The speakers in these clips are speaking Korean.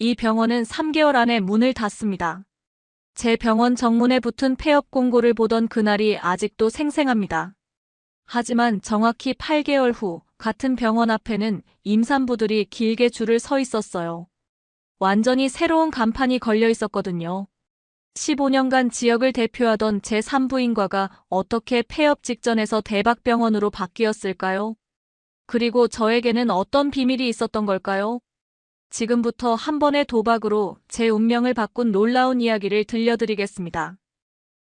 이 병원은 3개월 안에 문을 닫습니다. 제 병원 정문에 붙은 폐업 공고를 보던 그날이 아직도 생생합니다. 하지만 정확히 8개월 후 같은 병원 앞에는 임산부들이 길게 줄을 서 있었어요. 완전히 새로운 간판이 걸려 있었거든요. 15년간 지역을 대표하던 제3부인과가 어떻게 폐업 직전에서 대박병원으로 바뀌었을까요? 그리고 저에게는 어떤 비밀이 있었던 걸까요? 지금부터 한 번의 도박으로 제 운명을 바꾼 놀라운 이야기를 들려드리겠습니다.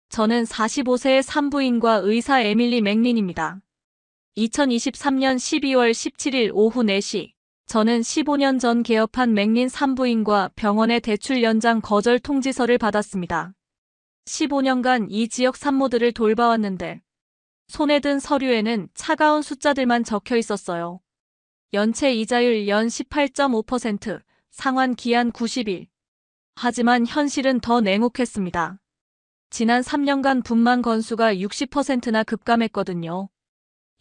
저는 45세의 산부인과 의사 에밀리 맥린입니다. 2023년 12월 17일 오후 4시, 저는 15년 전 개업한 맥린 산부인과 병원의 대출 연장 거절 통지서를 받았습니다. 15년간 이 지역 산모들을 돌봐왔는데 손에 든 서류에는 차가운 숫자들만 적혀 있었어요. 연체 이자율 연 18.5%, 상환 기한 90일. 하지만 현실은 더 냉혹했습니다. 지난 3년간 분만 건수가 60%나 급감했거든요.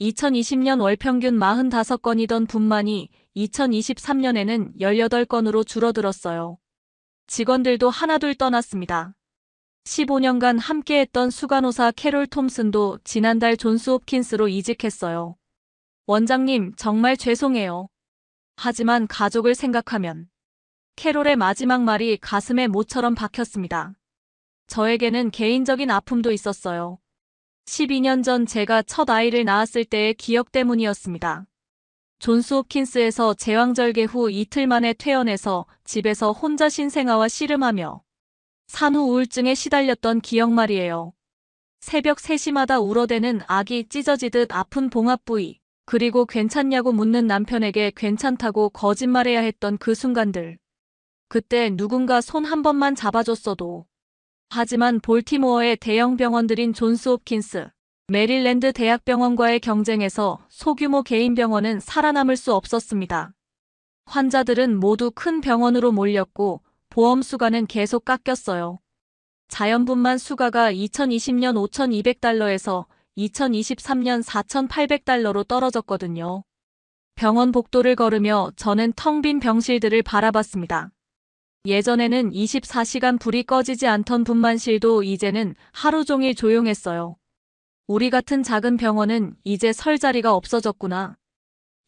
2020년 월 평균 45건이던 분만이 2023년에는 18건으로 줄어들었어요. 직원들도 하나둘 떠났습니다. 15년간 함께했던 수간호사 캐롤 톰슨도 지난달 존스 홉킨스로 이직했어요. 원장님, 정말 죄송해요. 하지만 가족을 생각하면 캐롤의 마지막 말이 가슴에 모처럼 박혔습니다. 저에게는 개인적인 아픔도 있었어요. 12년 전 제가 첫 아이를 낳았을 때의 기억 때문이었습니다. 존스 홉킨스에서 제왕절개 후 이틀 만에 퇴원해서 집에서 혼자 신생아와 씨름하며 산후 우울증에 시달렸던 기억 말이에요. 새벽 3시마다 울어대는 아기 찢어지듯 아픈 봉합 부위, 그리고 괜찮냐고 묻는 남편에게 괜찮다고 거짓말해야 했던 그 순간들. 그때 누군가 손 한 번만 잡아줬어도. 하지만 볼티모어의 대형 병원들인 존스 홉킨스, 메릴랜드 대학병원과의 경쟁에서 소규모 개인 병원은 살아남을 수 없었습니다. 환자들은 모두 큰 병원으로 몰렸고 보험 수가는 계속 깎였어요. 자연분만 수가가 2020년 5,200달러에서 2023년 4,800달러로 떨어졌거든요. 병원 복도를 걸으며 저는 텅 빈 병실들을 바라봤습니다. 예전에는 24시간 불이 꺼지지 않던 분만실도 이제는 하루 종일 조용했어요. 우리 같은 작은 병원은 이제 설 자리가 없어졌구나.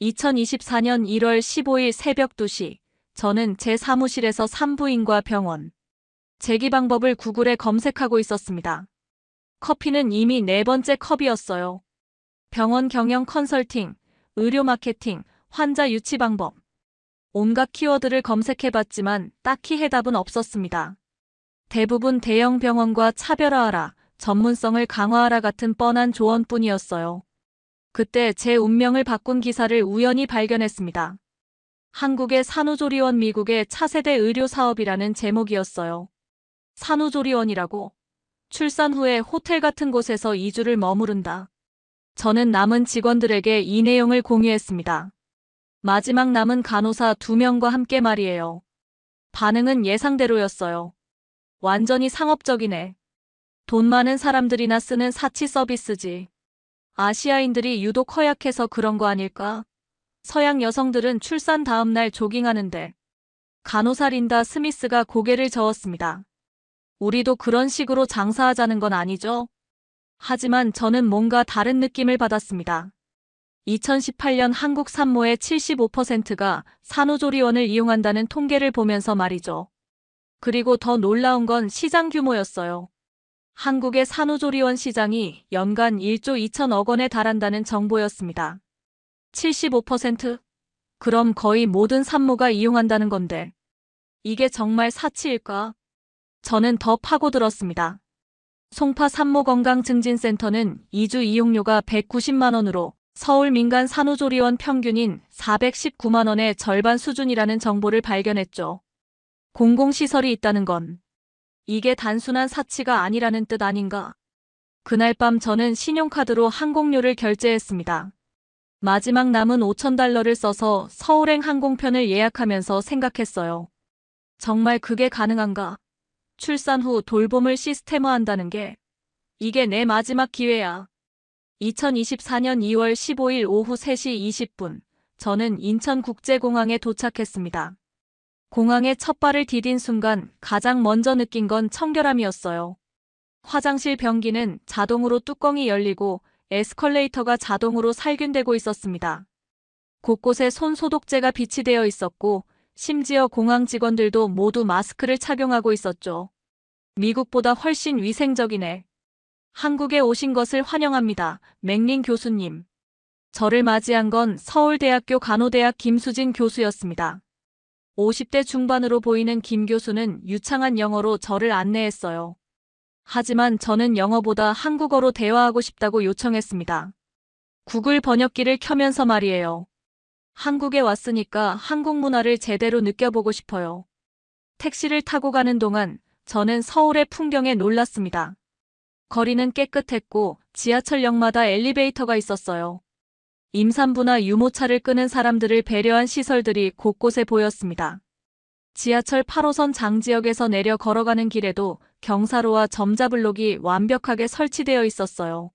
2024년 1월 15일 새벽 2시, 저는 제 사무실에서 산부인과 병원 재기 방법을 구글에 검색하고 있었습니다. 커피는 이미 4번째 컵이었어요. 병원 경영 컨설팅, 의료 마케팅, 환자 유치 방법. 온갖 키워드를 검색해봤지만 딱히 해답은 없었습니다. 대부분 대형 병원과 차별화하라, 전문성을 강화하라 같은 뻔한 조언뿐이었어요. 그때 제 운명을 바꾼 기사를 우연히 발견했습니다. 한국의 산후조리원 미국의 차세대 의료 사업이라는 제목이었어요. 산후조리원이라고? 출산 후에 호텔 같은 곳에서 2주를 머무른다. 저는 남은 직원들에게 이 내용을 공유했습니다. 마지막 남은 간호사 2명과 함께 말이에요. 반응은 예상대로였어요. 완전히 상업적이네. 돈 많은 사람들이나 쓰는 사치 서비스지. 아시아인들이 유독 허약해서 그런 거 아닐까? 서양 여성들은 출산 다음 날 조깅하는데. 간호사 린다 스미스가 고개를 저었습니다. 우리도 그런 식으로 장사하자는 건 아니죠? 하지만 저는 뭔가 다른 느낌을 받았습니다. 2018년 한국 산모의 75%가 산후조리원을 이용한다는 통계를 보면서 말이죠. 그리고 더 놀라운 건 시장 규모였어요. 한국의 산후조리원 시장이 연간 1조 2천억 원에 달한다는 정보였습니다. 75%? 그럼 거의 모든 산모가 이용한다는 건데. 이게 정말 사치일까? 저는 더 파고들었습니다. 송파 산모건강증진센터는 2주 이용료가 190만 원으로 서울 민간 산후조리원 평균인 419만 원의 절반 수준이라는 정보를 발견했죠. 공공시설이 있다는 건 이게 단순한 사치가 아니라는 뜻 아닌가? 그날 밤 저는 신용카드로 항공료를 결제했습니다. 마지막 남은 5,000달러를 써서 서울행 항공편을 예약하면서 생각했어요. 정말 그게 가능한가? 출산 후 돌봄을 시스템화한다는 게 이게 내 마지막 기회야. 2024년 2월 15일 오후 3시 20분, 저는 인천국제공항에 도착했습니다. 공항에 첫 발을 디딘 순간 가장 먼저 느낀 건 청결함이었어요. 화장실 변기는 자동으로 뚜껑이 열리고 에스컬레이터가 자동으로 살균되고 있었습니다. 곳곳에 손 소독제가 비치되어 있었고 심지어 공항 직원들도 모두 마스크를 착용하고 있었죠. 미국보다 훨씬 위생적이네. 한국에 오신 것을 환영합니다. 맥린 교수님. 저를 맞이한 건 서울대학교 간호대학 김수진 교수였습니다. 50대 중반으로 보이는 김 교수는 유창한 영어로 저를 안내했어요. 하지만 저는 영어보다 한국어로 대화하고 싶다고 요청했습니다. 구글 번역기를 켜면서 말이에요. 한국에 왔으니까 한국 문화를 제대로 느껴보고 싶어요. 택시를 타고 가는 동안 저는 서울의 풍경에 놀랐습니다. 거리는 깨끗했고 지하철역마다 엘리베이터가 있었어요. 임산부나 유모차를 끄는 사람들을 배려한 시설들이 곳곳에 보였습니다. 지하철 8호선 장지역에서 내려 걸어가는 길에도 경사로와 점자블록이 완벽하게 설치되어 있었어요.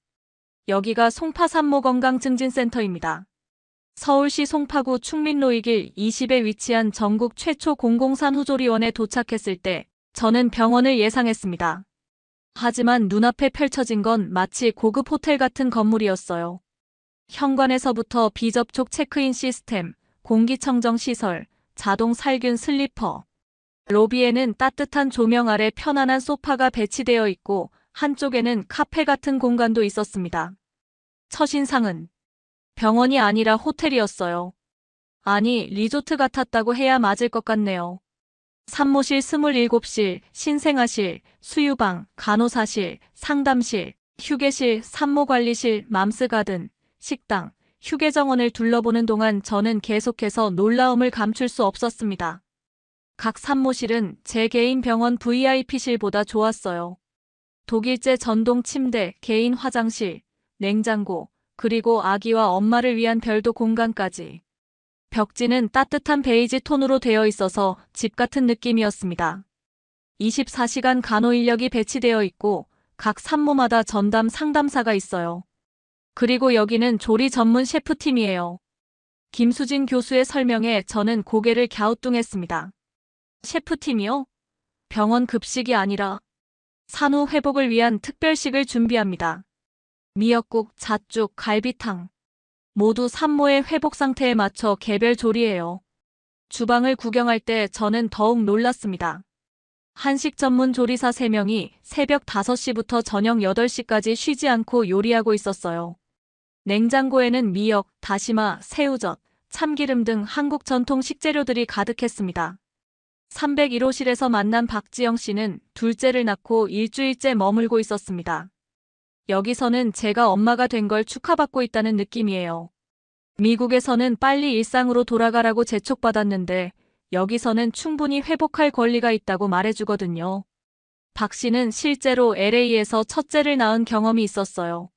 여기가 송파 산모건강증진센터입니다. 서울시 송파구 충민로이길 20에 위치한 전국 최초 공공산후조리원에 도착했을 때 저는 병원을 예상했습니다. 하지만 눈앞에 펼쳐진 건 마치 고급 호텔 같은 건물이었어요. 현관에서부터 비접촉 체크인 시스템, 공기청정 시설, 자동 살균 슬리퍼. 로비에는 따뜻한 조명 아래 편안한 소파가 배치되어 있고 한쪽에는 카페 같은 공간도 있었습니다. 첫인상은 병원이 아니라 호텔이었어요. 아니, 리조트 같았다고 해야 맞을 것 같네요. 산모실 27실, 신생아실, 수유방, 간호사실, 상담실, 휴게실, 산모관리실, 맘스가든, 식당, 휴게정원을 둘러보는 동안 저는 계속해서 놀라움을 감출 수 없었습니다. 각 산모실은 제 개인 병원 VIP실보다 좋았어요. 독일제 전동 침대, 개인 화장실, 냉장고, 그리고 아기와 엄마를 위한 별도 공간까지. 벽지는 따뜻한 베이지 톤으로 되어 있어서 집 같은 느낌이었습니다. 24시간 간호 인력이 배치되어 있고 각 산모마다 전담 상담사가 있어요. 그리고 여기는 조리 전문 셰프팀이에요. 김수진 교수의 설명에 저는 고개를 갸우뚱했습니다. 셰프팀이요? 병원 급식이 아니라 산후 회복을 위한 특별식을 준비합니다. 미역국, 잣죽, 갈비탕. 모두 산모의 회복 상태에 맞춰 개별 조리해요. 주방을 구경할 때 저는 더욱 놀랐습니다. 한식 전문 조리사 3명이 새벽 5시부터 저녁 8시까지 쉬지 않고 요리하고 있었어요. 냉장고에는 미역, 다시마, 새우젓, 참기름 등 한국 전통 식재료들이 가득했습니다. 301호실에서 만난 박지영 씨는 둘째를 낳고 일주일째 머물고 있었습니다. 여기서는 제가 엄마가 된 걸 축하받고 있다는 느낌이에요. 미국에서는 빨리 일상으로 돌아가라고 재촉받았는데 여기서는 충분히 회복할 권리가 있다고 말해주거든요. 박 씨는 실제로 LA에서 첫째를 낳은 경험이 있었어요.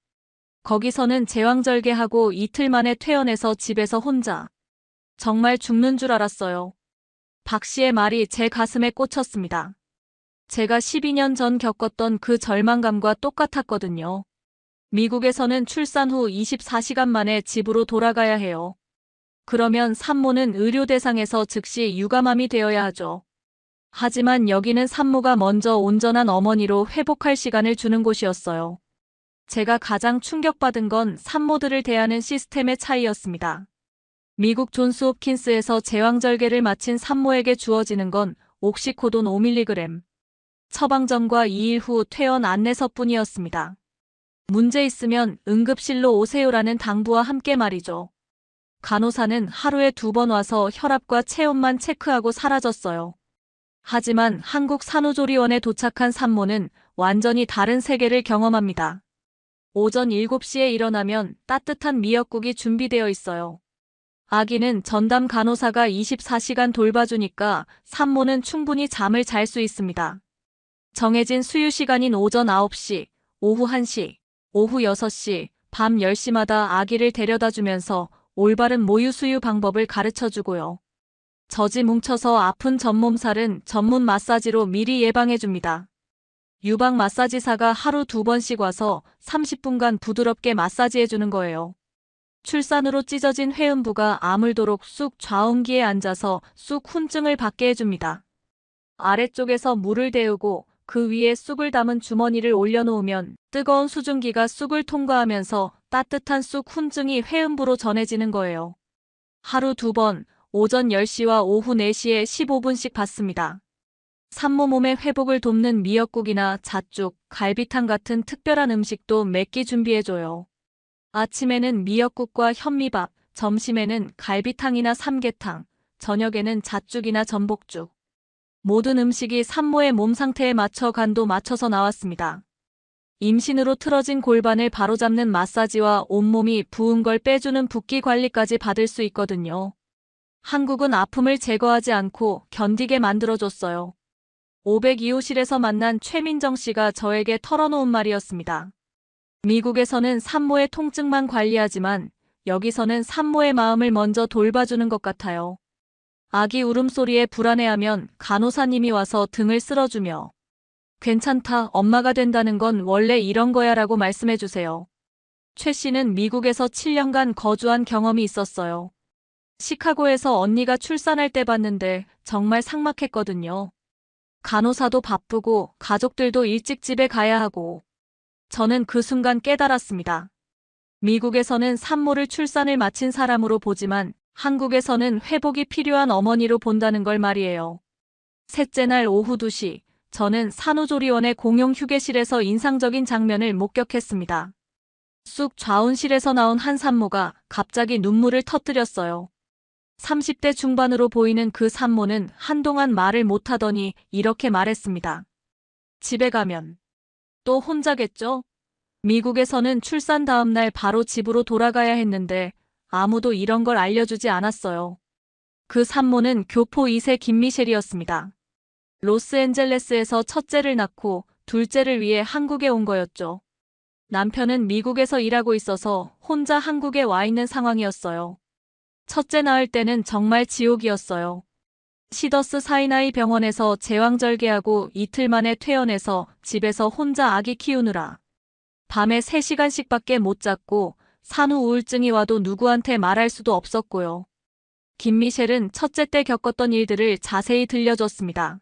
거기서는 제왕절개하고 이틀 만에 퇴원해서 집에서 혼자. 정말 죽는 줄 알았어요. 박 씨의 말이 제 가슴에 꽂혔습니다. 제가 12년 전 겪었던 그 절망감과 똑같았거든요. 미국에서는 출산 후 24시간 만에 집으로 돌아가야 해요. 그러면 산모는 의료 대상에서 즉시 유감암이 되어야 하죠. 하지만 여기는 산모가 먼저 온전한 어머니로 회복할 시간을 주는 곳이었어요. 제가 가장 충격받은 건 산모들을 대하는 시스템의 차이였습니다. 미국 존스홉킨스에서 제왕절개를 마친 산모에게 주어지는 건 옥시코돈 5mg. 처방전과 2일 후 퇴원 안내서뿐이었습니다. 문제 있으면 응급실로 오세요라는 당부와 함께 말이죠. 간호사는 하루에 2번 와서 혈압과 체온만 체크하고 사라졌어요. 하지만 한국 산후조리원에 도착한 산모는 완전히 다른 세계를 경험합니다. 오전 7시에 일어나면 따뜻한 미역국이 준비되어 있어요. 아기는 전담 간호사가 24시간 돌봐주니까 산모는 충분히 잠을 잘 수 있습니다. 정해진 수유 시간인 오전 9시, 오후 1시, 오후 6시, 밤 10시마다 아기를 데려다주면서 올바른 모유 수유 방법을 가르쳐주고요. 젖이 뭉쳐서 아픈 전몸살은 전문 마사지로 미리 예방해줍니다. 유방 마사지사가 하루 2번씩 와서 30분간 부드럽게 마사지해주는 거예요. 출산으로 찢어진 회음부가 아물도록 쑥 좌운기에 앉아서 쑥 훈증을 받게 해줍니다. 아래쪽에서 물을 데우고 그 위에 쑥을 담은 주머니를 올려놓으면 뜨거운 수증기가 쑥을 통과하면서 따뜻한 쑥 훈증이 회음부로 전해지는 거예요. 하루 2번, 오전 10시와 오후 4시에 15분씩 받습니다. 산모 몸의 회복을 돕는 미역국이나 잣죽, 갈비탕 같은 특별한 음식도 매끼 준비해줘요. 아침에는 미역국과 현미밥, 점심에는 갈비탕이나 삼계탕, 저녁에는 잣죽이나 전복죽. 모든 음식이 산모의 몸 상태에 맞춰 간도 맞춰서 나왔습니다. 임신으로 틀어진 골반을 바로잡는 마사지와 온몸이 부은 걸 빼주는 붓기 관리까지 받을 수 있거든요. 한국은 아픔을 제거하지 않고 견디게 만들어줬어요. 502호실에서 만난 최민정 씨가 저에게 털어놓은 말이었습니다. 미국에서는 산모의 통증만 관리하지만 여기서는 산모의 마음을 먼저 돌봐주는 것 같아요. 아기 울음소리에 불안해하면 간호사님이 와서 등을 쓸어주며 괜찮다, 엄마가 된다는 건 원래 이런 거야 라고 말씀해주세요. 최 씨는 미국에서 7년간 거주한 경험이 있었어요. 시카고에서 언니가 출산할 때 봤는데 정말 삭막했거든요. 간호사도 바쁘고 가족들도 일찍 집에 가야 하고 저는 그 순간 깨달았습니다. 미국에서는 산모를 출산을 마친 사람으로 보지만 한국에서는 회복이 필요한 어머니로 본다는 걸 말이에요. 셋째 날 오후 2시, 저는 산후조리원의 공용 휴게실에서 인상적인 장면을 목격했습니다. 쑥 좌운실에서 나온 한 산모가 갑자기 눈물을 터뜨렸어요. 30대 중반으로 보이는 그 산모는 한동안 말을 못하더니 이렇게 말했습니다. 집에 가면 또 혼자겠죠? 미국에서는 출산 다음 날 바로 집으로 돌아가야 했는데 아무도 이런 걸 알려주지 않았어요. 그 산모는 교포 2세 김미셸이었습니다. 로스앤젤레스에서 첫째를 낳고 둘째를 위해 한국에 온 거였죠. 남편은 미국에서 일하고 있어서 혼자 한국에 와 있는 상황이었어요. 첫째 낳을 때는 정말 지옥이었어요. 시더스 사이나이 병원에서 제왕절개하고 이틀 만에 퇴원해서 집에서 혼자 아기 키우느라 밤에 3시간씩밖에 못 잤고 산후 우울증이 와도 누구한테 말할 수도 없었고요. 김미셸은 첫째 때 겪었던 일들을 자세히 들려줬습니다.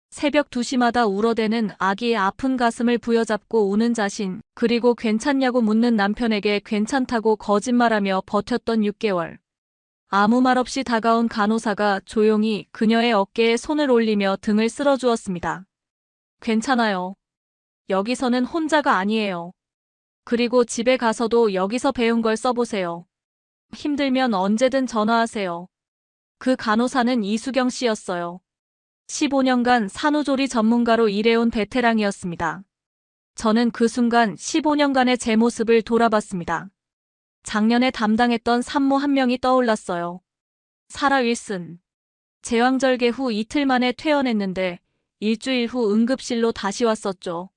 새벽 2시마다 울어대는 아기의 아픈 가슴을 부여잡고 우는 자신, 그리고 괜찮냐고 묻는 남편에게 괜찮다고 거짓말하며 버텼던 6개월. 아무 말 없이 다가온 간호사가 조용히 그녀의 어깨에 손을 올리며 등을 쓸어주었습니다. 괜찮아요. 여기서는 혼자가 아니에요. 그리고 집에 가서도 여기서 배운 걸 써보세요. 힘들면 언제든 전화하세요. 그 간호사는 이수경 씨였어요. 15년간 산후조리 전문가로 일해온 베테랑이었습니다. 저는 그 순간 15년간의 제 모습을 돌아봤습니다. 작년에 담당했던 산모 한 명이 떠올랐어요. 사라 윌슨. 제왕절개 후 이틀 만에 퇴원했는데 일주일 후 응급실로 다시 왔었죠.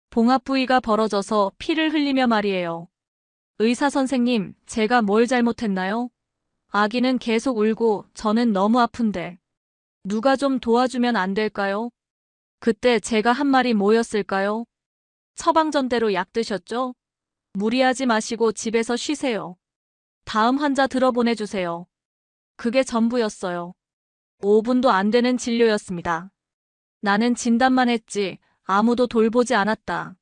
봉합 부위가 벌어져서 피를 흘리며 말이에요. 의사 선생님, 제가 뭘 잘못했나요? 아기는 계속 울고 저는 너무 아픈데. 누가 좀 도와주면 안 될까요? 그때 제가 한 말이 뭐였을까요? 처방전대로 약 드셨죠? 무리하지 마시고 집에서 쉬세요. 다음 환자 들어보내주세요. 그게 전부였어요. 5분도 안 되는 진료였습니다. 나는 진단만 했지 아무도 돌보지 않았다.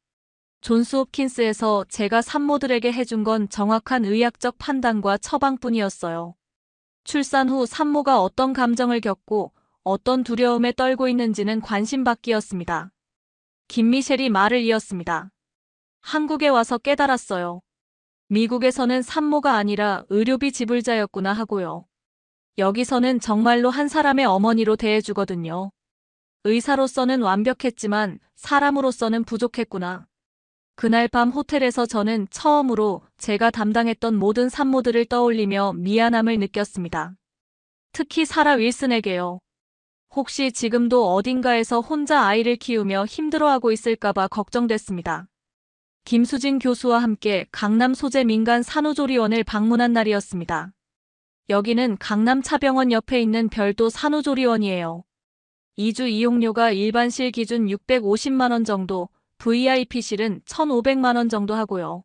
존스 홉킨스에서 제가 산모들에게 해준 건 정확한 의학적 판단과 처방뿐이었어요. 출산 후 산모가 어떤 감정을 겪고 어떤 두려움에 떨고 있는지는 관심받기였습니다. 김미셸이 말을 이었습니다. 한국에 와서 깨달았어요. 미국에서는 산모가 아니라 의료비 지불자였구나 하고요. 여기서는 정말로 한 사람의 어머니로 대해주거든요. 의사로서는 완벽했지만 사람으로서는 부족했구나. 그날 밤 호텔에서 저는 처음으로 제가 담당했던 모든 산모들을 떠올리며 미안함을 느꼈습니다. 특히 사라 윌슨에게요. 혹시 지금도 어딘가에서 혼자 아이를 키우며 힘들어하고 있을까봐 걱정됐습니다. 김수진 교수와 함께 강남 소재 민간 산후조리원을 방문한 날이었습니다. 여기는 강남차병원 옆에 있는 별도 산후조리원이에요. 2주 이용료가 일반실 기준 650만 원 정도, VIP실은 1,500만 원 정도 하고요.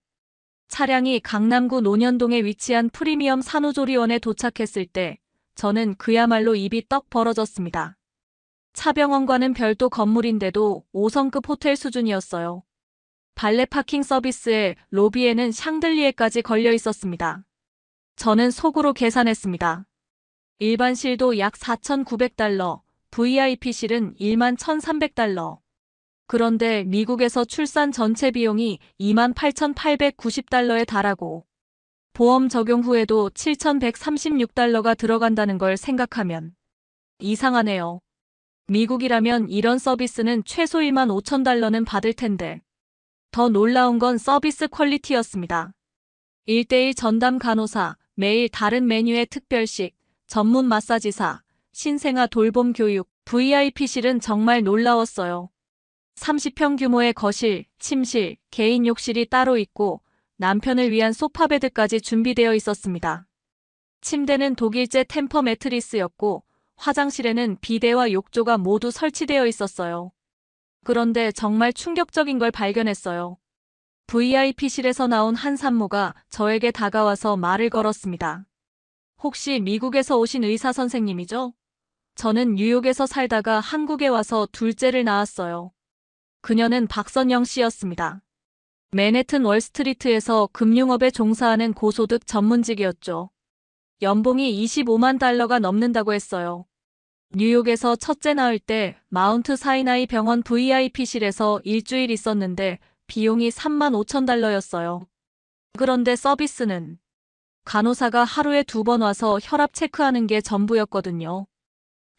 차량이 강남구 논현동에 위치한 프리미엄 산후조리원에 도착했을 때 저는 그야말로 입이 떡 벌어졌습니다. 차병원과는 별도 건물인데도 5성급 호텔 수준이었어요. 발레 파킹 서비스에 로비에는 샹들리에까지 걸려 있었습니다. 저는 속으로 계산했습니다. 일반실도 약 4,900달러, VIP실은 11,300달러. 그런데 미국에서 출산 전체 비용이 28,890달러에 달하고 보험 적용 후에도 7,136달러가 들어간다는 걸 생각하면 이상하네요. 미국이라면 이런 서비스는 최소 15,000달러는 받을 텐데. 더 놀라운 건 서비스 퀄리티였습니다. 1:1 전담 간호사, 매일 다른 메뉴의 특별식, 전문 마사지사, 신생아 돌봄 교육, VIP실은 정말 놀라웠어요. 30평 규모의 거실, 침실, 개인 욕실이 따로 있고 남편을 위한 소파베드까지 준비되어 있었습니다. 침대는 독일제 템퍼 매트리스였고 화장실에는 비데와 욕조가 모두 설치되어 있었어요. 그런데 정말 충격적인 걸 발견했어요. VIP실에서 나온 한 산모가 저에게 다가와서 말을 걸었습니다. 혹시 미국에서 오신 의사 선생님이죠? 저는 뉴욕에서 살다가 한국에 와서 둘째를 낳았어요. 그녀는 박선영 씨였습니다. 맨해튼 월스트리트에서 금융업에 종사하는 고소득 전문직이었죠. 연봉이 25만 달러가 넘는다고 했어요. 뉴욕에서 첫째 낳을 때 마운트 사이나이 병원 VIP실에서 일주일 있었는데 비용이 3만 5천 달러였어요. 그런데 서비스는 간호사가 하루에 2번 와서 혈압 체크하는 게 전부였거든요.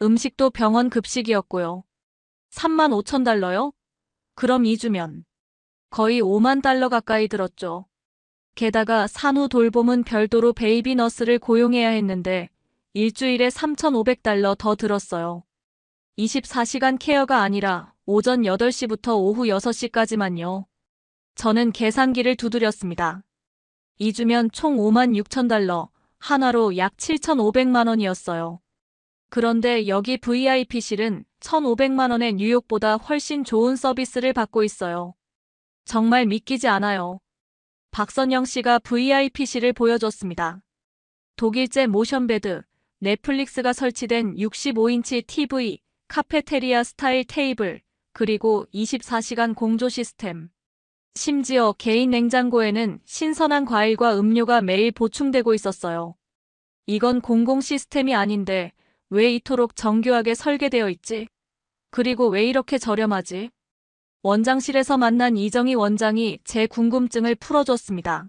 음식도 병원 급식이었고요. 3만 5천 달러요? 그럼 2주면 거의 5만 달러 가까이 들었죠. 게다가 산후 돌봄은 별도로 베이비 너스를 고용해야 했는데 일주일에 3,500달러 더 들었어요. 24시간 케어가 아니라 오전 8시부터 오후 6시까지만요. 저는 계산기를 두드렸습니다. 2주면 총 5만 6천 달러, 한화로 약 7,500만 원이었어요. 그런데 여기 VIP실은 1,500만 원의 뉴욕보다 훨씬 좋은 서비스를 받고 있어요. 정말 믿기지 않아요. 박선영 씨가 VIP실을 보여줬습니다. 독일제 모션베드, 넷플릭스가 설치된 65인치 TV, 카페테리아 스타일 테이블, 그리고 24시간 공조 시스템. 심지어 개인 냉장고에는 신선한 과일과 음료가 매일 보충되고 있었어요. 이건 공공 시스템이 아닌데 왜 이토록 정교하게 설계되어 있지? 그리고 왜 이렇게 저렴하지? 원장실에서 만난 이정희 원장이 제 궁금증을 풀어줬습니다.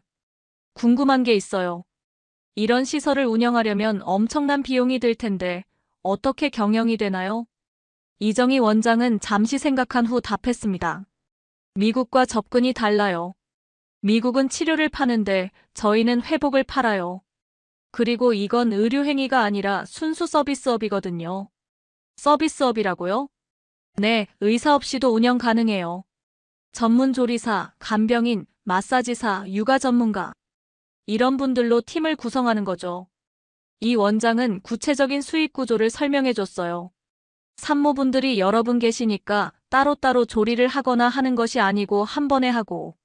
궁금한 게 있어요. 이런 시설을 운영하려면 엄청난 비용이 들 텐데 어떻게 경영이 되나요? 이정희 원장은 잠시 생각한 후 답했습니다. 미국과 접근이 달라요. 미국은 치료를 파는데 저희는 회복을 팔아요. 그리고 이건 의료행위가 아니라 순수 서비스업이거든요. 서비스업이라고요? 네, 의사 없이도 운영 가능해요. 전문 조리사, 간병인, 마사지사, 육아 전문가. 이런 분들로 팀을 구성하는 거죠. 이 원장은 구체적인 수익 구조를 설명해 줬어요. 산모분들이 여러 분 계시니까 따로따로 조리를 하거나 하는 것이 아니고 한 번에 하고,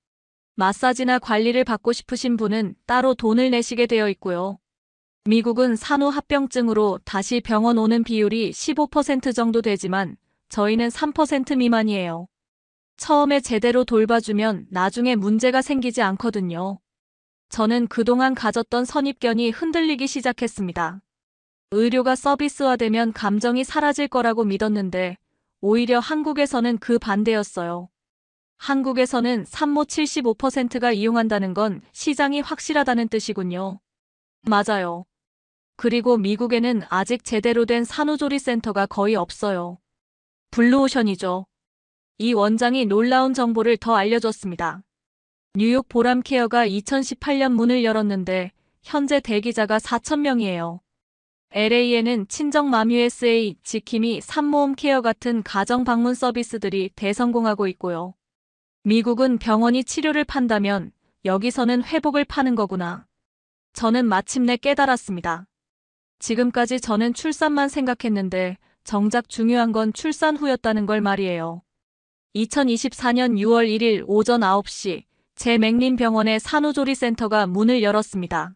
마사지나 관리를 받고 싶으신 분은 따로 돈을 내시게 되어 있고요. 미국은 산후합병증으로 다시 병원 오는 비율이 15% 정도 되지만 저희는 3% 미만이에요. 처음에 제대로 돌봐주면 나중에 문제가 생기지 않거든요. 저는 그동안 가졌던 선입견이 흔들리기 시작했습니다. 의료가 서비스화되면 감정이 사라질 거라고 믿었는데 오히려 한국에서는 그 반대였어요. 한국에서는 산모 75%가 이용한다는 건 시장이 확실하다는 뜻이군요. 맞아요. 그리고 미국에는 아직 제대로 된 산후조리센터가 거의 없어요. 블루오션이죠. 이 원장이 놀라운 정보를 더 알려줬습니다. 뉴욕 보람케어가 2018년 문을 열었는데 현재 대기자가 4,000명이에요. LA에는 친정맘 USA, 지킴이, 산모홈 케어 같은 가정 방문 서비스들이 대성공하고 있고요. 미국은 병원이 치료를 판다면 여기서는 회복을 파는 거구나. 저는 마침내 깨달았습니다. 지금까지 저는 출산만 생각했는데 정작 중요한 건 출산 후였다는 걸 말이에요. 2024년 6월 1일 오전 9시 제 맥린병원의 산후조리센터가 문을 열었습니다.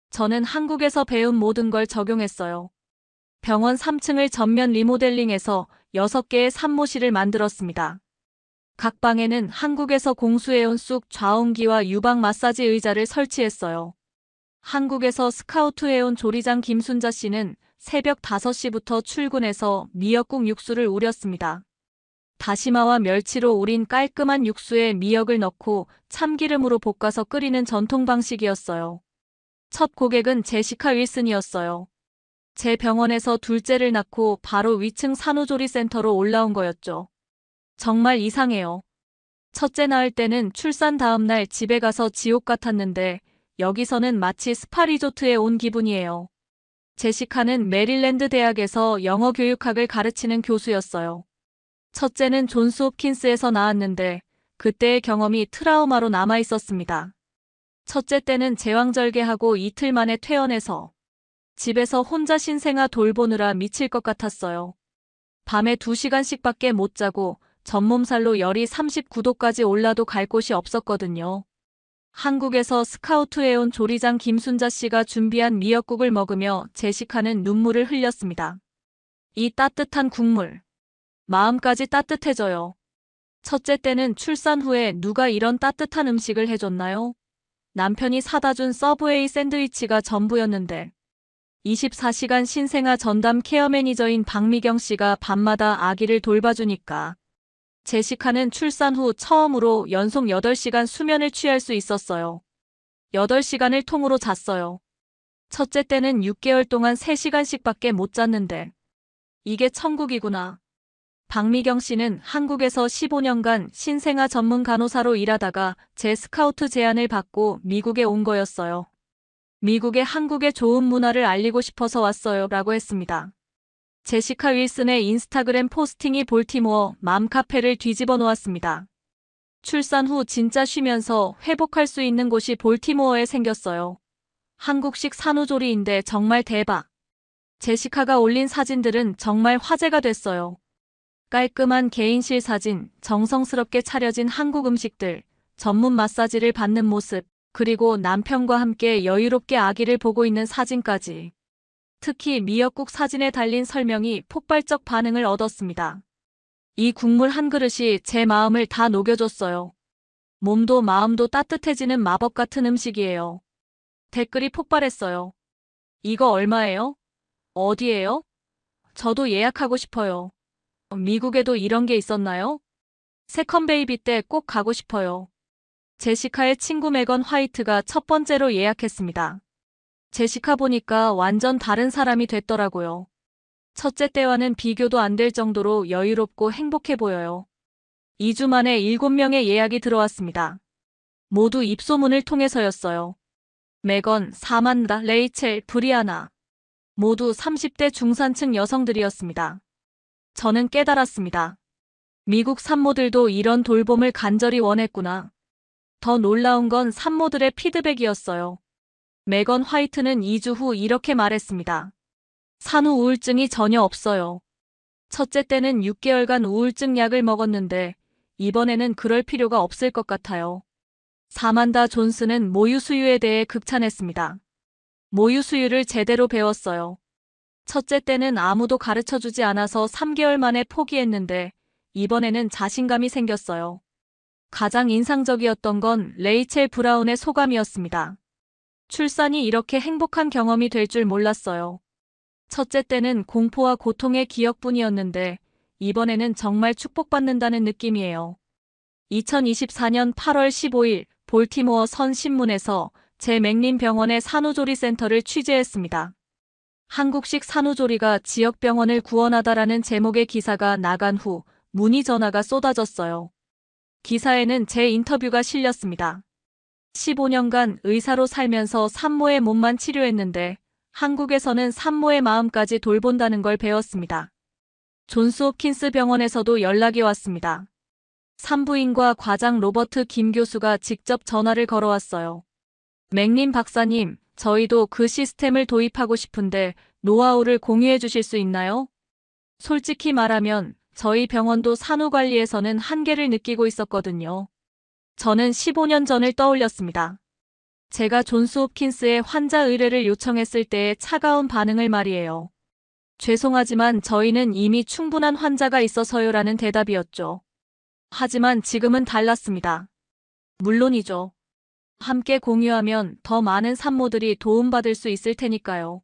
저는 한국에서 배운 모든 걸 적용했어요. 병원 3층을 전면 리모델링해서 6개의 산모실을 만들었습니다. 각 방에는 한국에서 공수해온 쑥 좌웅기와 유방 마사지 의자를 설치했어요. 한국에서 스카우트해온 조리장 김순자 씨는 새벽 5시부터 출근해서 미역국 육수를 우렸습니다. 다시마와 멸치로 우린 깔끔한 육수에 미역을 넣고 참기름으로 볶아서 끓이는 전통 방식이었어요. 첫 고객은 제시카 윌슨이었어요. 제 병원에서 둘째를 낳고 바로 위층 산후조리센터로 올라온 거였죠. 정말 이상해요. 첫째 낳을 때는 출산 다음 날 집에 가서 지옥 같았는데 여기서는 마치 스파 리조트에 온 기분이에요. 제시카는 메릴랜드 대학에서 영어 교육학을 가르치는 교수였어요. 첫째는 존스 홉킨스에서 나왔는데 그때의 경험이 트라우마로 남아 있었습니다. 첫째 때는 제왕절개하고 이틀 만에 퇴원해서 집에서 혼자 신생아 돌보느라 미칠 것 같았어요. 밤에 2시간씩밖에 못 자고 전몸살로 열이 39도까지 올라도 갈 곳이 없었거든요. 한국에서 스카우트해온 조리장 김순자 씨가 준비한 미역국을 먹으며 제시카는 눈물을 흘렸습니다. 이 따뜻한 국물. 마음까지 따뜻해져요. 첫째 때는 출산 후에 누가 이런 따뜻한 음식을 해줬나요? 남편이 사다 준 서브웨이 샌드위치가 전부였는데 24시간 신생아 전담 케어 매니저인 박미경 씨가 밤마다 아기를 돌봐주니까 제시카는 출산 후 처음으로 연속 8시간 수면을 취할 수 있었어요. 8시간을 통으로 잤어요. 첫째 때는 6개월 동안 3시간씩밖에 못 잤는데 이게 천국이구나. 박미경 씨는 한국에서 15년간 신생아 전문 간호사로 일하다가 제 스카우트 제안을 받고 미국에 온 거였어요. 미국에 한국의 좋은 문화를 알리고 싶어서 왔어요 라고 했습니다. 제시카 윌슨의 인스타그램 포스팅이 볼티모어 맘카페를 뒤집어 놓았습니다. 출산 후 진짜 쉬면서 회복할 수 있는 곳이 볼티모어에 생겼어요. 한국식 산후조리인데 정말 대박. 제시카가 올린 사진들은 정말 화제가 됐어요. 깔끔한 개인실 사진, 정성스럽게 차려진 한국 음식들, 전문 마사지를 받는 모습, 그리고 남편과 함께 여유롭게 아기를 보고 있는 사진까지. 특히 미역국 사진에 달린 설명이 폭발적 반응을 얻었습니다. 이 국물 한 그릇이 제 마음을 다 녹여줬어요. 몸도 마음도 따뜻해지는 마법 같은 음식이에요. 댓글이 폭발했어요. 이거 얼마예요? 어디예요? 저도 예약하고 싶어요. 미국에도 이런 게 있었나요? 세컨 베이비 때 꼭 가고 싶어요. 제시카의 친구 메건 화이트가 첫 번째로 예약했습니다. 제시카 보니까 완전 다른 사람이 됐더라고요. 첫째 때와는 비교도 안 될 정도로 여유롭고 행복해 보여요. 2주 만에 7명의 예약이 들어왔습니다. 모두 입소문을 통해서였어요. 메건, 사만다, 레이첼, 브리아나. 모두 30대 중산층 여성들이었습니다. 저는 깨달았습니다. 미국 산모들도 이런 돌봄을 간절히 원했구나. 더 놀라운 건 산모들의 피드백이었어요. 메건 화이트는 2주 후 이렇게 말했습니다. 산후 우울증이 전혀 없어요. 첫째 때는 6개월간 우울증 약을 먹었는데 이번에는 그럴 필요가 없을 것 같아요. 사만다 존스는 모유 수유에 대해 극찬했습니다. 모유 수유를 제대로 배웠어요. 첫째 때는 아무도 가르쳐주지 않아서 3개월 만에 포기했는데 이번에는 자신감이 생겼어요. 가장 인상적이었던 건 레이첼 브라운의 소감이었습니다. 출산이 이렇게 행복한 경험이 될 줄 몰랐어요. 첫째 때는 공포와 고통의 기억뿐이었는데 이번에는 정말 축복받는다는 느낌이에요. 2024년 8월 15일 볼티모어 선 신문에서 제 맥린 병원의 산후조리센터를 취재했습니다. 한국식 산후조리가 지역 병원을 구원하다라는 제목의 기사가 나간 후 문의 전화가 쏟아졌어요. 기사에는 제 인터뷰가 실렸습니다. 15년간 의사로 살면서 산모의 몸만 치료했는데 한국에서는 산모의 마음까지 돌본다는 걸 배웠습니다. 존스 홉킨스 병원에서도 연락이 왔습니다. 산부인과 과장 로버트 김 교수가 직접 전화를 걸어왔어요. 맥린 박사님, 저희도 그 시스템을 도입하고 싶은데 노하우를 공유해 주실 수 있나요? 솔직히 말하면 저희 병원도 산후관리에서는 한계를 느끼고 있었거든요. 저는 15년 전을 떠올렸습니다. 제가 존스 홉킨스의 환자 의뢰를 요청했을 때의 차가운 반응을 말이에요. 죄송하지만 저희는 이미 충분한 환자가 있어서요라는 대답이었죠. 하지만 지금은 달랐습니다. 물론이죠. 함께 공유하면 더 많은 산모들이 도움받을 수 있을 테니까요.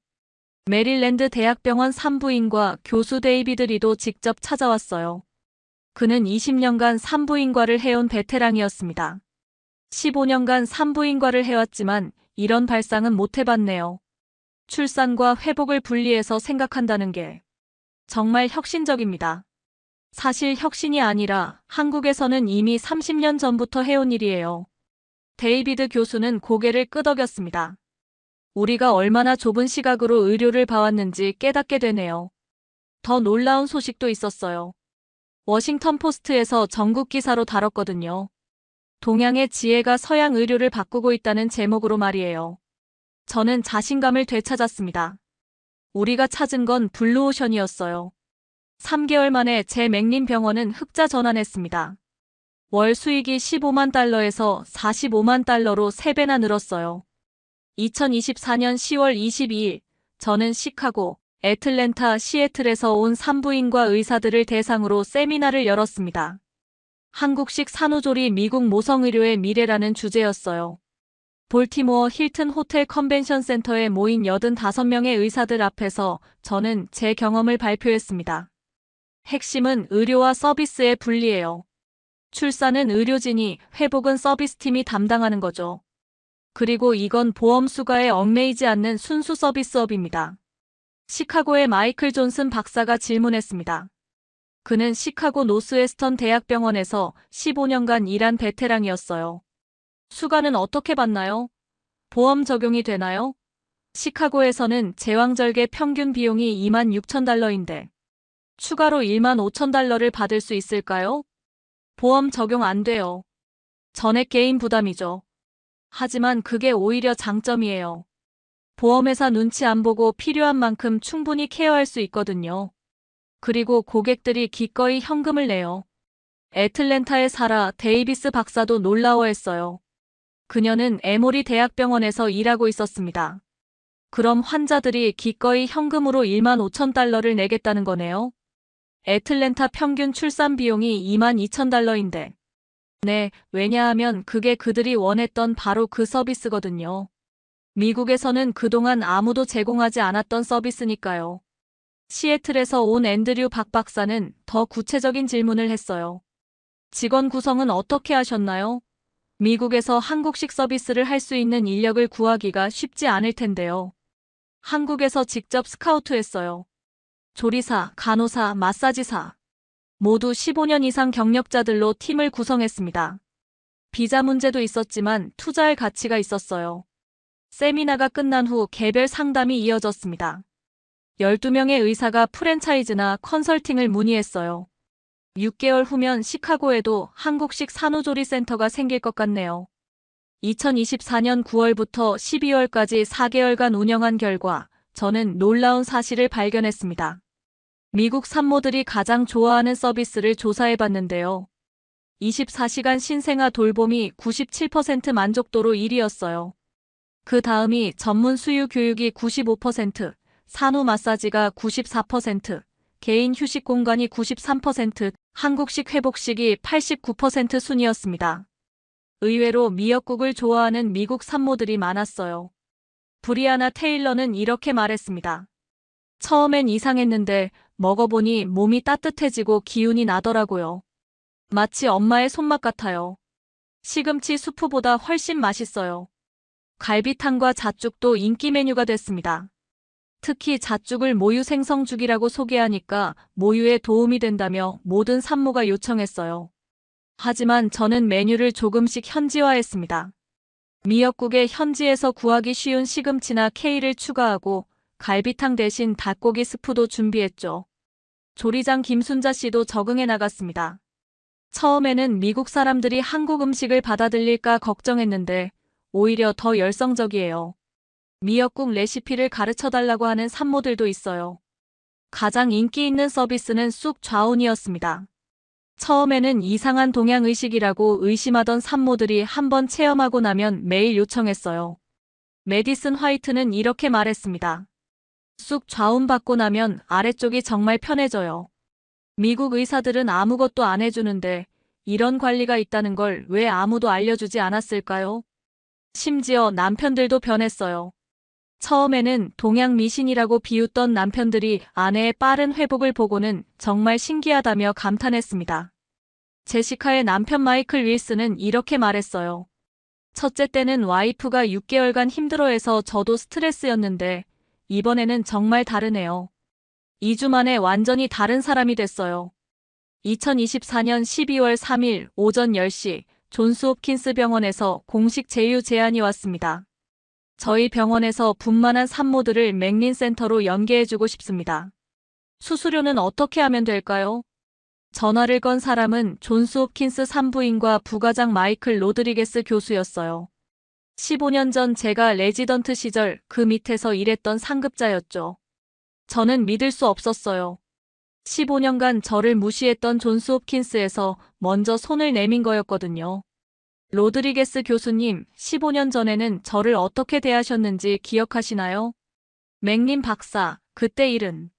메릴랜드 대학병원 산부인과 교수 데이비드 리도 직접 찾아왔어요. 그는 20년간 산부인과를 해온 베테랑이었습니다. 15년간 산부인과를 해왔지만 이런 발상은 못 해봤네요. 출산과 회복을 분리해서 생각한다는 게 정말 혁신적입니다. 사실 혁신이 아니라 한국에서는 이미 30년 전부터 해온 일이에요. 데이비드 교수는 고개를 끄덕였습니다. 우리가 얼마나 좁은 시각으로 의료를 봐왔는지 깨닫게 되네요. 더 놀라운 소식도 있었어요. 워싱턴 포스트에서 전국 기사로 다뤘거든요. 동양의 지혜가 서양 의료를 바꾸고 있다는 제목으로 말이에요. 저는 자신감을 되찾았습니다. 우리가 찾은 건 블루오션이었어요. 3개월 만에 제 맥린 병원은 흑자 전환했습니다. 월 수익이 15만 달러에서 45만 달러로 3배나 늘었어요. 2024년 10월 22일, 저는 시카고, 애틀랜타, 시애틀에서 온 산부인과 의사들을 대상으로 세미나를 열었습니다. 한국식 산후조리 미국 모성의료의 미래라는 주제였어요. 볼티모어 힐튼 호텔 컨벤션 센터에 모인 85명의 의사들 앞에서 저는 제 경험을 발표했습니다. 핵심은 의료와 서비스의 분리예요. 출산은 의료진이, 회복은 서비스팀이 담당하는 거죠. 그리고 이건 보험 수가에 얽매이지 않는 순수 서비스업입니다. 시카고의 마이클 존슨 박사가 질문했습니다. 그는 시카고 노스웨스턴 대학병원에서 15년간 일한 베테랑이었어요. 수가는 어떻게 받나요? 보험 적용이 되나요? 시카고에서는 제왕절개 평균 비용이 26,000달러인데 추가로 15,000달러를 받을 수 있을까요? 보험 적용 안 돼요. 전액 개인 부담이죠. 하지만 그게 오히려 장점이에요. 보험회사 눈치 안 보고 필요한 만큼 충분히 케어할 수 있거든요. 그리고 고객들이 기꺼이 현금을 내요. 애틀랜타의 사라 데이비스 박사도 놀라워했어요. 그녀는 에모리 대학병원에서 일하고 있었습니다. 그럼 환자들이 기꺼이 현금으로 15,000달러를 내겠다는 거네요. 애틀랜타 평균 출산 비용이 22,000달러인데. 네, 왜냐하면 그게 그들이 원했던 바로 그 서비스거든요. 미국에서는 그동안 아무도 제공하지 않았던 서비스니까요. 시애틀에서 온 앤드류 박 박사는 더 구체적인 질문을 했어요. 직원 구성은 어떻게 하셨나요? 미국에서 한국식 서비스를 할 수 있는 인력을 구하기가 쉽지 않을 텐데요. 한국에서 직접 스카우트했어요. 조리사, 간호사, 마사지사. 모두 15년 이상 경력자들로 팀을 구성했습니다. 비자 문제도 있었지만 투자할 가치가 있었어요. 세미나가 끝난 후 개별 상담이 이어졌습니다. 12명의 의사가 프랜차이즈나 컨설팅을 문의했어요. 6개월 후면 시카고에도 한국식 산후조리 센터가 생길 것 같네요. 2024년 9월부터 12월까지 4개월간 운영한 결과 저는 놀라운 사실을 발견했습니다. 미국 산모들이 가장 좋아하는 서비스를 조사해봤는데요. 24시간 신생아 돌봄이 97% 만족도로 1위였어요. 그 다음이 전문 수유 교육이 95%, 산후 마사지가 94%, 개인 휴식 공간이 93%, 한국식 회복식이 89% 순이었습니다. 의외로 미역국을 좋아하는 미국 산모들이 많았어요. 브리아나 테일러는 이렇게 말했습니다. 처음엔 이상했는데 먹어보니 몸이 따뜻해지고 기운이 나더라고요. 마치 엄마의 손맛 같아요. 시금치 수프보다 훨씬 맛있어요. 갈비탕과 잣죽도 인기 메뉴가 됐습니다. 특히 잣죽을 모유 생성죽이라고 소개하니까 모유에 도움이 된다며 모든 산모가 요청했어요. 하지만 저는 메뉴를 조금씩 현지화했습니다. 미역국에 현지에서 구하기 쉬운 시금치나 케일을 추가하고 갈비탕 대신 닭고기 스프도 준비했죠. 조리장 김순자 씨도 적응해 나갔습니다. 처음에는 미국 사람들이 한국 음식을 받아들일까 걱정했는데 오히려 더 열성적이에요. 미역국 레시피를 가르쳐달라고 하는 산모들도 있어요. 가장 인기 있는 서비스는 쑥 좌운이었습니다. 처음에는 이상한 동양의식이라고 의심하던 산모들이 한번 체험하고 나면 매일 요청했어요. 메디슨 화이트는 이렇게 말했습니다. 쑥 좌움받고 나면 아래쪽이 정말 편해져요. 미국 의사들은 아무것도 안 해주는데 이런 관리가 있다는 걸 왜 아무도 알려주지 않았을까요? 심지어 남편들도 변했어요. 처음에는 동양 미신이라고 비웃던 남편들이 아내의 빠른 회복을 보고는 정말 신기하다며 감탄했습니다. 제시카의 남편 마이클 윌슨은 이렇게 말했어요. 첫째 때는 와이프가 6개월간 힘들어해서 저도 스트레스였는데 이번에는 정말 다르네요. 2주 만에 완전히 다른 사람이 됐어요. 2024년 12월 3일 오전 10시 존스 홉킨스 병원에서 공식 제휴 제안이 왔습니다. 저희 병원에서 분만한 산모들을 맥린 센터로 연계해주고 싶습니다. 수수료는 어떻게 하면 될까요? 전화를 건 사람은 존스 홉킨스 산부인과 부과장 마이클 로드리게스 교수였어요. 15년 전 제가 레지던트 시절 그 밑에서 일했던 상급자였죠. 저는 믿을 수 없었어요. 15년간 저를 무시했던 존스 홉킨스에서 먼저 손을 내민 거였거든요. 로드리게스 교수님, 15년 전에는 저를 어떻게 대하셨는지 기억하시나요? 맥린 박사, 그때 일은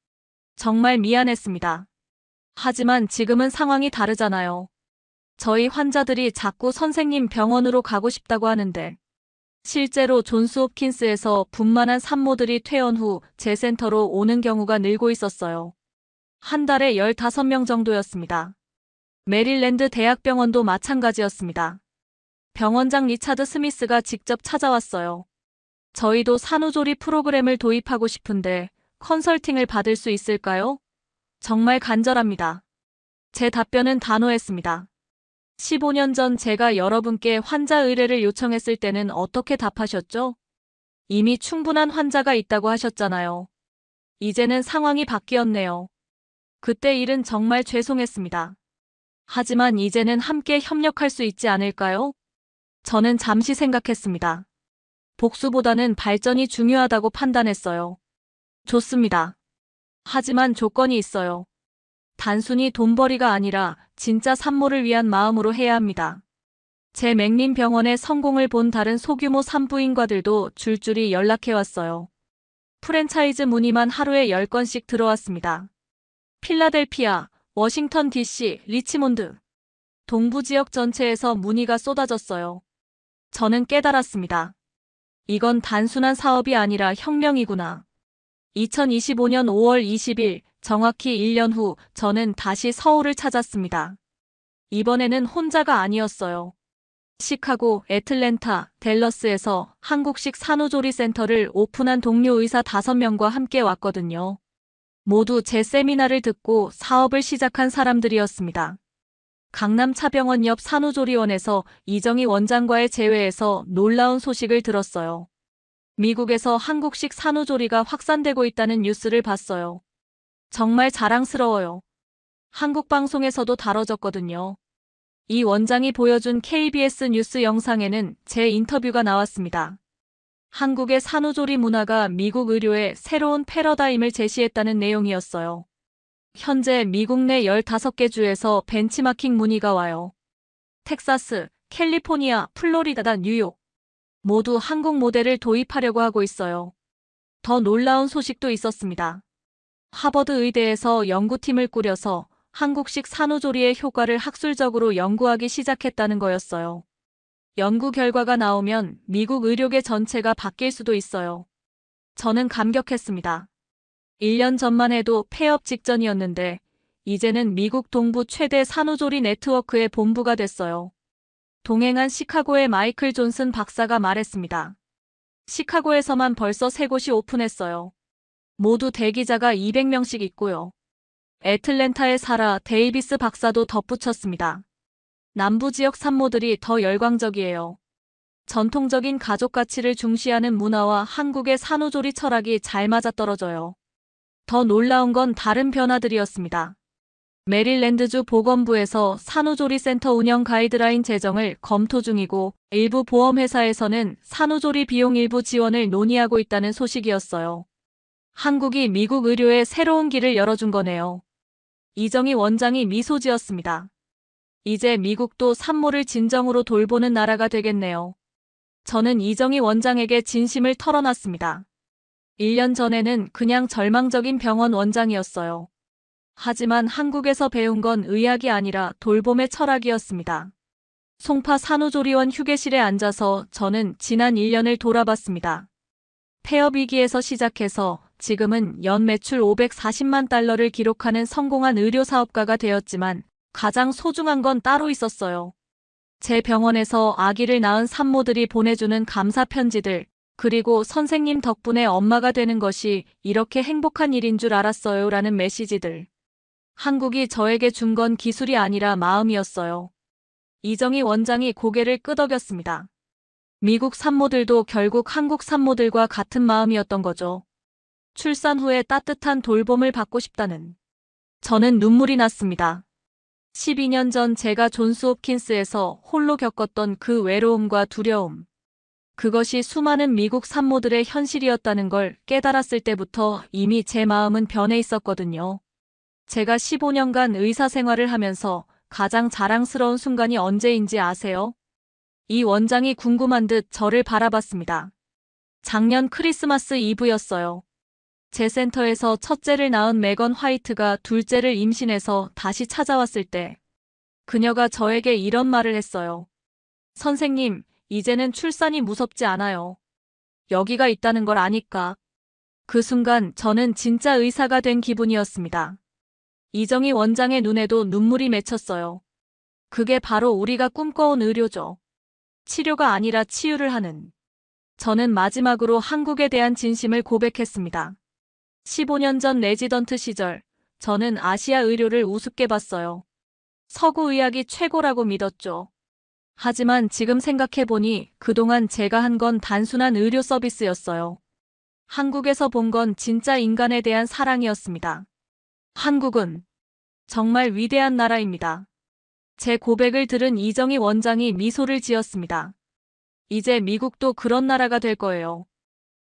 정말 미안했습니다. 하지만 지금은 상황이 다르잖아요. 저희 환자들이 자꾸 선생님 병원으로 가고 싶다고 하는데 실제로 존스 홉킨스에서 분만한 산모들이 퇴원 후 제 센터로 오는 경우가 늘고 있었어요. 한 달에 15명 정도였습니다. 메릴랜드 대학병원도 마찬가지였습니다. 병원장 리차드 스미스가 직접 찾아왔어요. 저희도 산후조리 프로그램을 도입하고 싶은데 컨설팅을 받을 수 있을까요? 정말 간절합니다. 제 답변은 단호했습니다. 15년 전 제가 여러분께 환자 의뢰를 요청했을 때는 어떻게 답하셨죠? 이미 충분한 환자가 있다고 하셨잖아요. 이제는 상황이 바뀌었네요. 그때 일은 정말 죄송했습니다. 하지만 이제는 함께 협력할 수 있지 않을까요? 저는 잠시 생각했습니다. 복수보다는 발전이 중요하다고 판단했어요. 좋습니다. 하지만 조건이 있어요. 단순히 돈벌이가 아니라 진짜 산모를 위한 마음으로 해야 합니다. 제 맥린 병원의 성공을 본 다른 소규모 산부인과들도 줄줄이 연락해왔어요. 프랜차이즈 문의만 하루에 10건씩 들어왔습니다. 필라델피아, 워싱턴 DC, 리치몬드, 동부 지역 전체에서 문의가 쏟아졌어요. 저는 깨달았습니다. 이건 단순한 사업이 아니라 혁명이구나. 2025년 5월 20일, 정확히 1년 후 저는 다시 서울을 찾았습니다. 이번에는 혼자가 아니었어요. 시카고, 애틀랜타, 댈러스에서 한국식 산후조리 센터를 오픈한 동료 의사 5명과 함께 왔거든요. 모두 제 세미나를 듣고 사업을 시작한 사람들이었습니다. 강남 차병원 옆 산후조리원에서 이정희 원장과의 재회에서 놀라운 소식을 들었어요. 미국에서 한국식 산후조리가 확산되고 있다는 뉴스를 봤어요. 정말 자랑스러워요. 한국 방송에서도 다뤄졌거든요. 이 원장이 보여준 KBS 뉴스 영상에는 제 인터뷰가 나왔습니다. 한국의 산후조리 문화가 미국 의료의 새로운 패러다임을 제시했다는 내용이었어요. 현재 미국 내 15개 주에서 벤치마킹 문의가 와요. 텍사스, 캘리포니아, 플로리다, 뉴욕 모두 한국 모델을 도입하려고 하고 있어요. 더 놀라운 소식도 있었습니다. 하버드 의대에서 연구팀을 꾸려서 한국식 산후조리의 효과를 학술적으로 연구하기 시작했다는 거였어요. 연구 결과가 나오면 미국 의료계 전체가 바뀔 수도 있어요. 저는 감격했습니다. 1년 전만 해도 폐업 직전이었는데 이제는 미국 동부 최대 산후조리 네트워크의 본부가 됐어요. 동행한 시카고의 마이클 존슨 박사가 말했습니다. 시카고에서만 벌써 3곳이 오픈했어요. 모두 대기자가 200명씩 있고요. 애틀랜타의 사라 데이비스 박사도 덧붙였습니다. 남부 지역 산모들이 더 열광적이에요. 전통적인 가족 가치를 중시하는 문화와 한국의 산후조리 철학이 잘 맞아떨어져요. 더 놀라운 건 다른 변화들이었습니다. 메릴랜드주 보건부에서 산후조리 센터 운영 가이드라인 제정을 검토 중이고 일부 보험회사에서는 산후조리 비용 일부 지원을 논의하고 있다는 소식이었어요. 한국이 미국 의료의 새로운 길을 열어준 거네요. 이정희 원장이 미소 지었습니다. 이제 미국도 산모를 진정으로 돌보는 나라가 되겠네요. 저는 이정희 원장에게 진심을 털어놨습니다. 1년 전에는 그냥 절망적인 병원 원장이었어요. 하지만 한국에서 배운 건 의학이 아니라 돌봄의 철학이었습니다. 송파 산후조리원 휴게실에 앉아서 저는 지난 1년을 돌아봤습니다. 폐업 위기에서 시작해서 지금은 연 매출 540만 달러를 기록하는 성공한 의료 사업가가 되었지만 가장 소중한 건 따로 있었어요. 제 병원에서 아기를 낳은 산모들이 보내주는 감사 편지들, 그리고 선생님 덕분에 엄마가 되는 것이 이렇게 행복한 일인 줄 알았어요 라는 메시지들. 한국이 저에게 준 건 기술이 아니라 마음이었어요. 이정희 원장이 고개를 끄덕였습니다. 미국 산모들도 결국 한국 산모들과 같은 마음이었던 거죠. 출산 후에 따뜻한 돌봄을 받고 싶다는. 저는 눈물이 났습니다. 12년 전 제가 존스홉킨스에서 홀로 겪었던 그 외로움과 두려움. 그것이 수많은 미국 산모들의 현실이었다는 걸 깨달았을 때부터 이미 제 마음은 변해 있었거든요. 제가 15년간 의사 생활을 하면서 가장 자랑스러운 순간이 언제인지 아세요? 이 원장이 궁금한 듯 저를 바라봤습니다. 작년 크리스마스 이브였어요. 제 센터에서 첫째를 낳은 메건 화이트가 둘째를 임신해서 다시 찾아왔을 때 그녀가 저에게 이런 말을 했어요. 선생님, 이제는 출산이 무섭지 않아요. 여기가 있다는 걸 아니까. 그 순간 저는 진짜 의사가 된 기분이었습니다. 이정희 원장의 눈에도 눈물이 맺혔어요. 그게 바로 우리가 꿈꿔온 의료죠. 치료가 아니라 치유를 하는. 저는 마지막으로 한국에 대한 진심을 고백했습니다. 15년 전 레지던트 시절, 저는 아시아 의료를 우습게 봤어요. 서구 의학이 최고라고 믿었죠. 하지만 지금 생각해보니 그동안 제가 한 건 단순한 의료 서비스였어요. 한국에서 본 건 진짜 인간에 대한 사랑이었습니다. 한국은 정말 위대한 나라입니다. 제 고백을 들은 이정희 원장이 미소를 지었습니다. 이제 미국도 그런 나라가 될 거예요.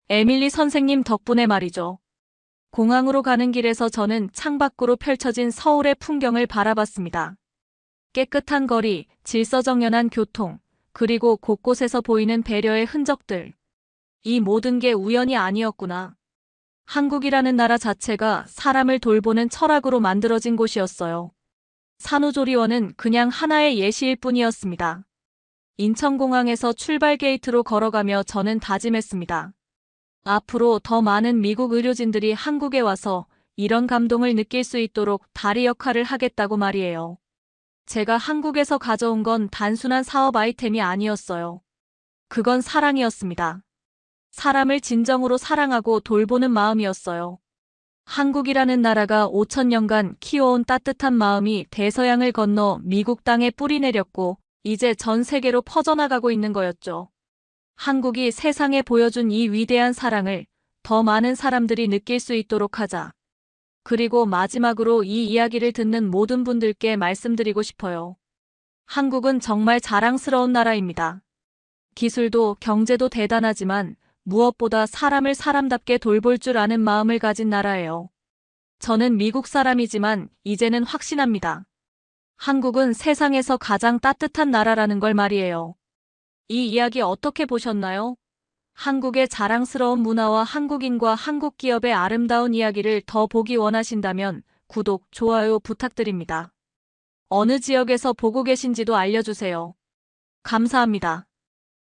에밀리 선생님 덕분에 말이죠. 공항으로 가는 길에서 저는 창밖으로 펼쳐진 서울의 풍경을 바라봤습니다. 깨끗한 거리, 질서정연한 교통, 그리고 곳곳에서 보이는 배려의 흔적들. 이 모든 게 우연이 아니었구나. 한국이라는 나라 자체가 사람을 돌보는 철학으로 만들어진 곳이었어요. 산후조리원은 그냥 하나의 예시일 뿐이었습니다. 인천공항에서 출발 게이트로 걸어가며 저는 다짐했습니다. 앞으로 더 많은 미국 의료진들이 한국에 와서 이런 감동을 느낄 수 있도록 다리 역할을 하겠다고 말이에요. 제가 한국에서 가져온 건 단순한 사업 아이템이 아니었어요. 그건 사랑이었습니다. 사람을 진정으로 사랑하고 돌보는 마음이었어요. 한국이라는 나라가 5천년간 키워온 따뜻한 마음이 대서양을 건너 미국 땅에 뿌리 내렸고 이제 전 세계로 퍼져나가고 있는 거였죠. 한국이 세상에 보여준 이 위대한 사랑을 더 많은 사람들이 느낄 수 있도록 하자. 그리고 마지막으로 이 이야기를 듣는 모든 분들께 말씀드리고 싶어요. 한국은 정말 자랑스러운 나라입니다. 기술도 경제도 대단하지만 무엇보다 사람을 사람답게 돌볼 줄 아는 마음을 가진 나라예요. 저는 미국 사람이지만 이제는 확신합니다. 한국은 세상에서 가장 따뜻한 나라라는 걸 말이에요. 이 이야기 어떻게 보셨나요? 한국의 자랑스러운 문화와 한국인과 한국 기업의 아름다운 이야기를 더 보기 원하신다면 구독, 좋아요 부탁드립니다. 어느 지역에서 보고 계신지도 알려주세요. 감사합니다.